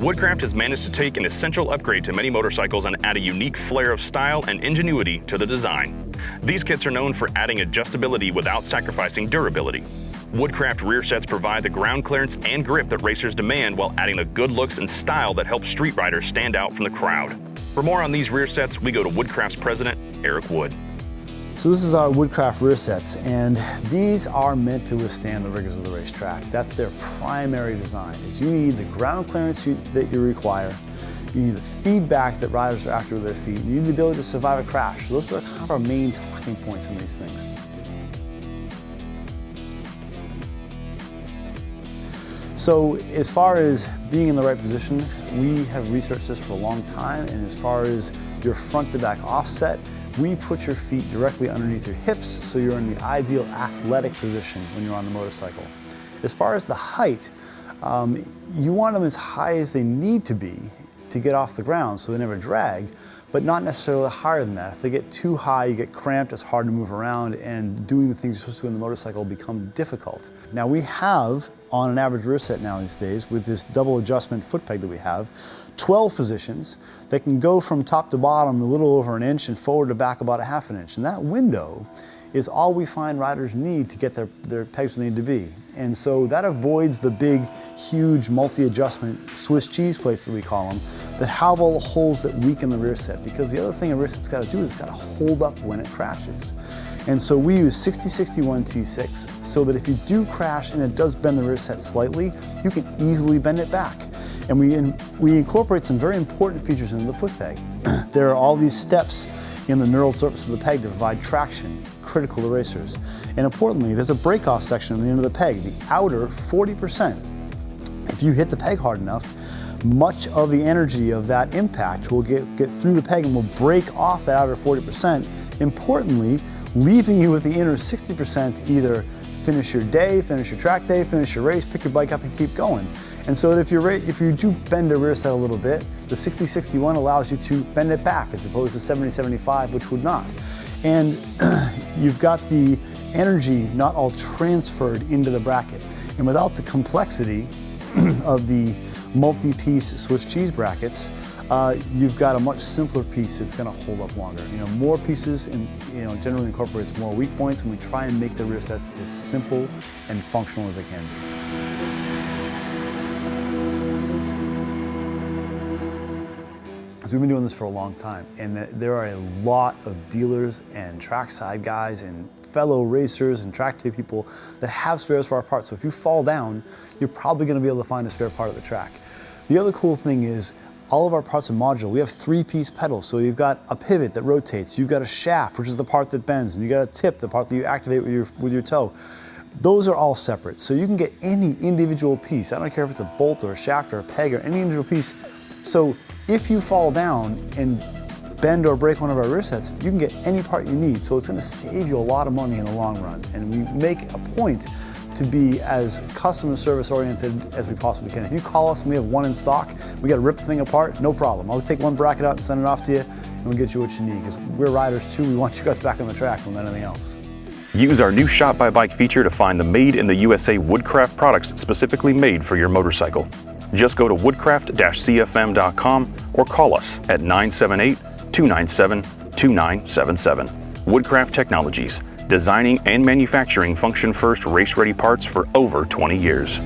Woodcraft has managed to take an essential upgrade to many motorcycles and add a unique flair of style and ingenuity to the design. These kits are known for adding adjustability without sacrificing durability. Woodcraft rear sets provide the ground clearance and grip that racers demand while adding the good looks and style that help street riders stand out from the crowd. For more on these rear sets, we go to Woodcraft's president, Eric Wood. So this is our Woodcraft rear sets, and these are meant to withstand the rigors of the racetrack. That's their primary design, is you need the ground clearance that you require, you need the feedback that riders are after with their feet, you need the ability to survive a crash. Those are kind of our main talking points in these things. So as far as being in the right position, we have researched this for a long time, and as far as your front to back offset, we put your feet directly underneath your hips so you're in the ideal athletic position when you're on the motorcycle. As far as the height, you want them as high as they need to be to get off the ground so they never drag, but not necessarily higher than that. If they get too high, you get cramped, it's hard to move around, and doing the things you're supposed to do on the motorcycle will become difficult. Now we have, on an average rear set now these days, with this double adjustment foot peg that we have, 12 positions that can go from top to bottom a little over an inch and forward to back about a half an inch. And that window is all we find riders need to get their pegs where they need to be. And so that avoids the big, huge multi-adjustment Swiss cheese plates that we call them, that have all the holes that weaken the rear set. Because the other thing a rear set's got to do is it's got to hold up when it crashes. And so we use 6061 T6 so that if you do crash and it does bend the rear set slightly, you can easily bend it back. And we incorporate some very important features into the foot peg. There are all these steps in the knurled surface of the peg to provide traction, critical to racers. And importantly, there's a break-off section on the end of the peg, the outer 40%. If you hit the peg hard enough, much of the energy of that impact will get through the peg and will break off that outer 40%. Importantly, leaving you with the inner 60% to either finish your day, finish your track day, finish your race, pick your bike up and keep going. And so that if you do bend the rear set a little bit, the 6061 allows you to bend it back as opposed to 7075, which would not. And you've got the energy not all transferred into the bracket. And without the complexity of the multi-piece Swiss cheese brackets, you've got a much simpler piece that's going to hold up longer. You know, more pieces generally incorporates more weak points, and we try and make the rear sets as simple and functional as they can be. So we've been doing this for a long time, and there are a lot of dealers and trackside guys and fellow racers and track day people that have spares for our parts. So if you fall down, you're probably going to be able to find a spare part at the track. The other cool thing is all of our parts are modular. We have 3-piece pedals, so you've got a pivot that rotates, you've got a shaft, which is the part that bends, and you've got a tip, the part that you activate with your toe. Those are all separate, so you can get any individual piece. I don't care if it's a bolt or a shaft or a peg or any individual piece. So if you fall down and bend or break one of our rear sets, you can get any part you need. So it's going to save you a lot of money in the long run. And we make a point to be as customer service oriented as we possibly can. If you call us and we have one in stock, we got to rip the thing apart, no problem. I'll take one bracket out and send it off to you, and we'll get you what you need. Because we're riders too, we want you guys back on the track more than anything else. Use our new Shop by Bike feature to find the Made in the USA Woodcraft products specifically made for your motorcycle. Just go to woodcraft-cfm.com or call us at 978-297-2977. Woodcraft Technologies, designing and manufacturing function-first race-ready parts for over 20 years.